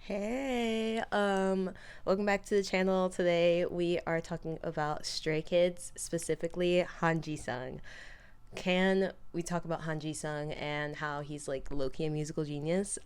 Hey, welcome back to the channel. Today we are talking about Stray Kids, specifically Han Ji-sung. Can we talk about Han Ji-sung and how he's like low-key a musical genius?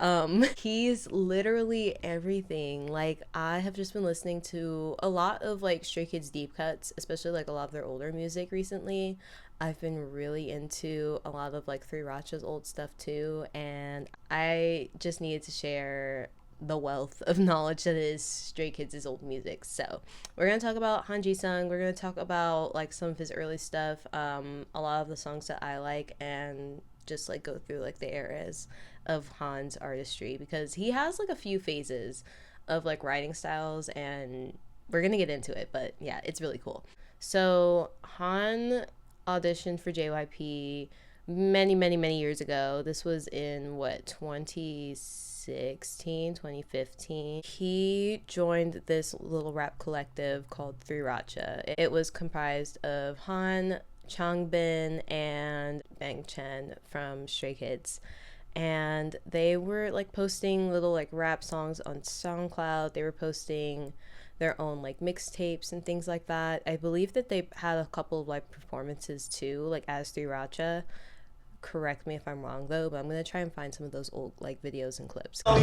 He's literally everything. Like, I have just been listening to a lot of like Stray Kids deep cuts, especially like a lot of their older music recently. I've been really into a lot of like Three Racha's old stuff too, and I just needed to share the wealth of knowledge that is Stray Kids' old music. So we're gonna talk about Han Ji-sung. We're gonna talk about like some of his early stuff, a lot of the songs that I like, and just like go through like the eras of Han's artistry because he has like a few phases of like writing styles, and we're gonna get into it. But yeah, it's really cool. So Han auditioned for JYP many years ago. This was in what, 2016, 2015. He joined this little rap collective called Three Racha. It was comprised of Han, Changbin, and Bang Chen from Stray Kids, and they were like posting little like rap songs on SoundCloud. They were posting their own like mixtapes and things like that. I believe that they had a couple of like performances too, like as Three Racha. Correct me if I'm wrong though, but I'm gonna try and find some of those old like videos and clips. I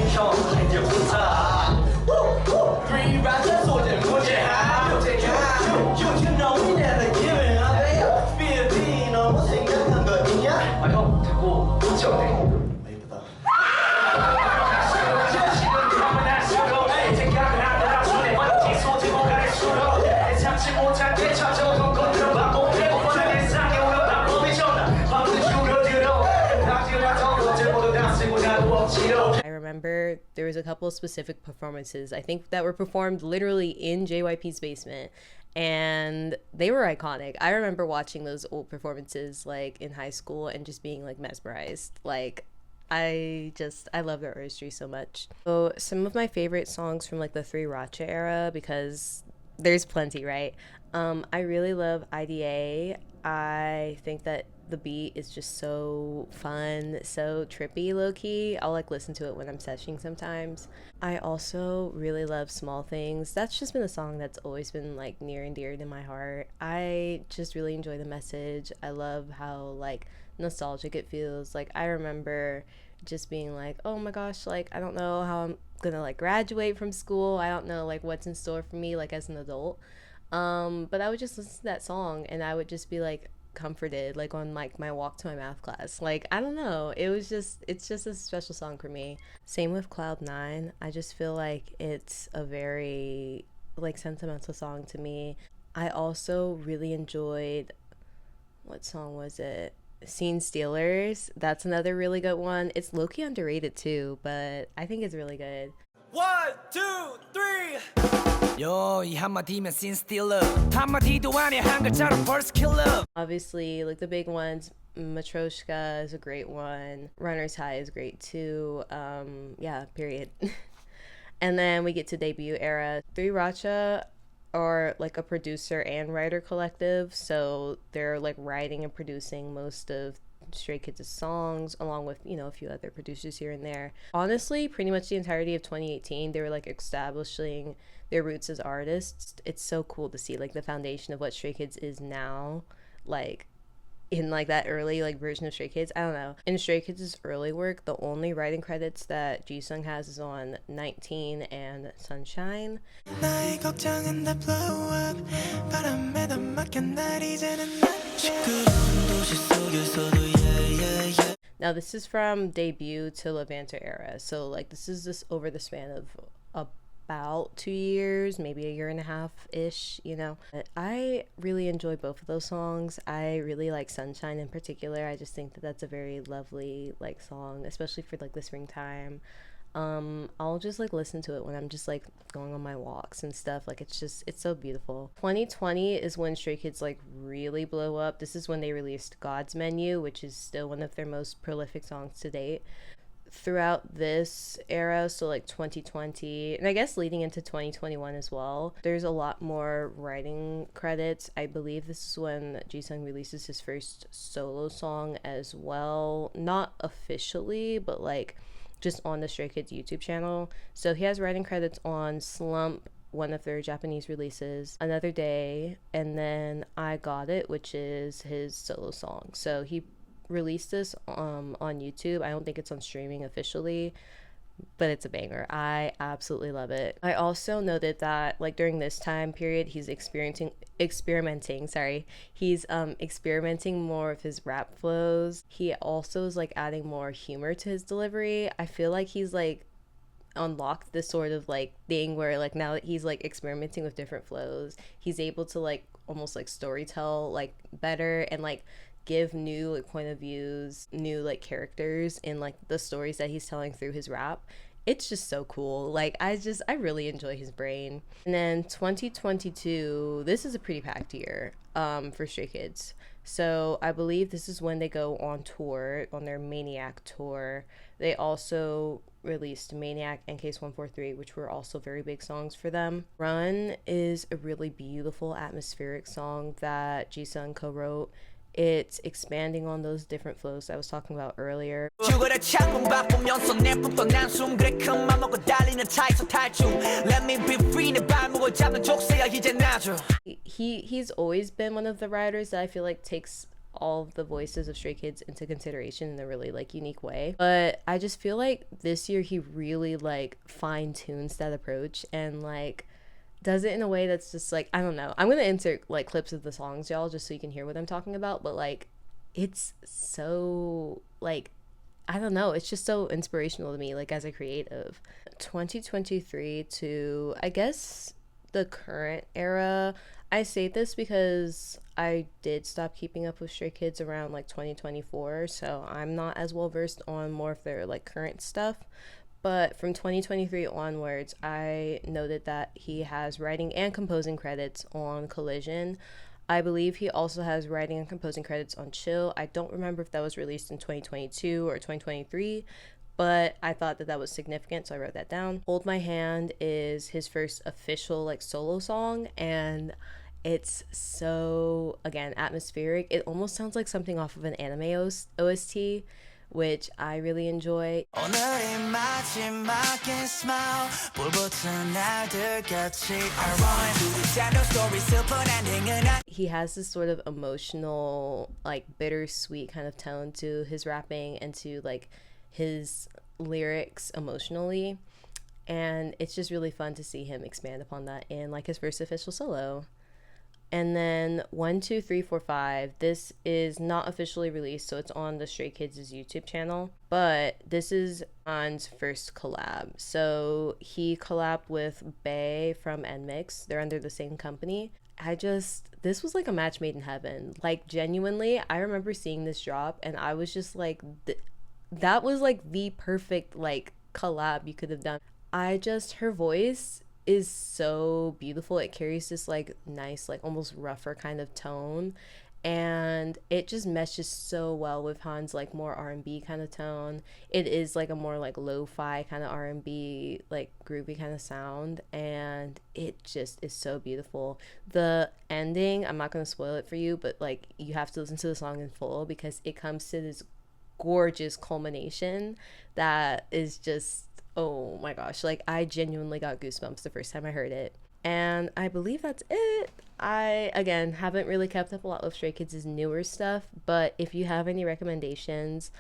remember there was a couple of specific performances I think that were performed literally in JYP's basement, and they were iconic. I remember watching those old performances like in high school and just being like mesmerized. Like, I love their artistry so much. So some of my favorite songs from like the Three Racha era, because there's plenty, right? I really love IDA. I think that the beat is just so fun, so trippy, low-key. I'll like listen to it when I'm seshing sometimes. I also really love Small Things. That's just been a song that's always been like near and dear to my heart. I just really enjoy the message. I love how like nostalgic it feels. Like, I remember just being like, oh my gosh, like I don't know how I'm gonna like graduate from school. I don't know like what's in store for me like as an adult. But I would just listen to that song and I would just be like comforted, like on like my walk to my math class. Like, I don't know, it's just a special song for me. Same with Cloud 9. I just feel like it's a very like sentimental song to me. I also really enjoyed, what song was it, Scene Stealers. That's another really good one. It's low-key underrated too, but I think it's really good. One, two, three. Yo, 이 한마디면 scene stealer. 한마디도 아니야 한 글자로 first killer. Obviously, like the big ones, Matryoshka is a great one. Runner's High is great too. Yeah, period. And then we get to debut era. Three Racha are like a producer and writer collective, so they're like writing and producing most of Stray Kids' songs, along with, you know, a few other producers here and there. Honestly, pretty much the entirety of 2018, they were like establishing their roots as artists. It's so cool to see like the foundation of what Stray Kids is now, like in like that early like version of Stray Kids. I don't know. In Stray Kids' early work, the only writing credits that Jisung has is on 19 and Sunshine. Now this is from debut to Levanter era, so like this is this over the span of about 2 years, maybe a year and a half ish, you know. But I really enjoy both of those songs. I really like Sunshine in particular. I just think that that's a very lovely like song, especially for like the springtime. I'll just like listen to it when I'm just like going on my walks and stuff. Like, it's so beautiful. 2020 is when Stray Kids like really blow up. This is when they released God's Menu, which is still one of their most prolific songs to date. Throughout this era, so like 2020 and I guess leading into 2021 as well, there's a lot more writing credits. I believe this is when Jisung releases his first solo song as well, not officially, but like just on the Stray Kids YouTube channel. So he has writing credits on Slump, one of their Japanese releases, Another Day, and then I Got It, which is his solo song. So he released this on YouTube. I don't think it's on streaming officially, but it's a banger. I absolutely love it. I also noted that like during this time period he's experimenting more with his rap flows. He also is like adding more humor to his delivery. I feel like he's like unlocked this sort of like thing where like now that he's like experimenting with different flows, he's able to like almost like storytell like better and like give new like point of views, new like characters in like the stories that he's telling through his rap. It's just so cool. Like I really enjoy his brain. And then 2022, this is a pretty packed year for Stray Kids. So I believe this is when they go on tour, on their Maniac tour. They also released Maniac and Case 143, which were also very big songs for them. Run is a really beautiful atmospheric song that Jisung co-wrote. It's expanding on those different flows I was talking about earlier. He's always been one of the writers that I feel like takes all of the voices of Stray Kids into consideration in a really like unique way, but I just feel like this year he really like fine-tunes that approach and like does it in a way that's just like, I don't know, I'm gonna insert like clips of the songs, y'all, just so you can hear what I'm talking about, but like it's so like, I don't know, it's just so inspirational to me like as a creative. 2023 to I guess the current era, I say this because I did stop keeping up with Stray Kids around like 2024, so I'm not as well versed on more of their like current stuff. But from 2023 onwards, I noted that he has writing and composing credits on Collision. I believe he also has writing and composing credits on Chill. I don't remember if that was released in 2022 or 2023, but I thought that was significant, so I wrote that down. Hold My Hand is his first official like solo song, and it's so, again, atmospheric. It almost sounds like something off of an anime OST, which I really enjoy. He has this sort of emotional, like bittersweet kind of tone to his rapping and to like his lyrics emotionally, and it's just really fun to see him expand upon that in like his first official solo. And then 1, 2, 3, 4, 5. This is not officially released, so it's on the Stray Kids' YouTube channel. But this is On's first collab. So he collabed with Bae from nmixx. They're under the same company. This was like a match made in heaven. Like genuinely, I remember seeing this drop, and I was just like, that was like the perfect like collab you could have done. Her voice is so beautiful. It carries this like nice like almost rougher kind of tone, and it just meshes so well with Han's like more R&B kind of tone. It is like a more like lo-fi kind of R&B like groovy kind of sound, and it just is so beautiful. The ending, I'm not going to spoil it for you, but like you have to listen to the song in full because it comes to this gorgeous culmination that is just, oh my gosh, like I genuinely got goosebumps the first time I heard it. And I believe that's it. I again haven't really kept up a lot with Stray Kids' newer stuff, but if you have any recommendations,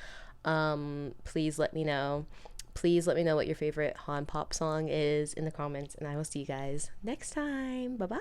please let me know. Please let me know what your favorite Han Pop song is in the comments, and I will see you guys next time. Bye bye.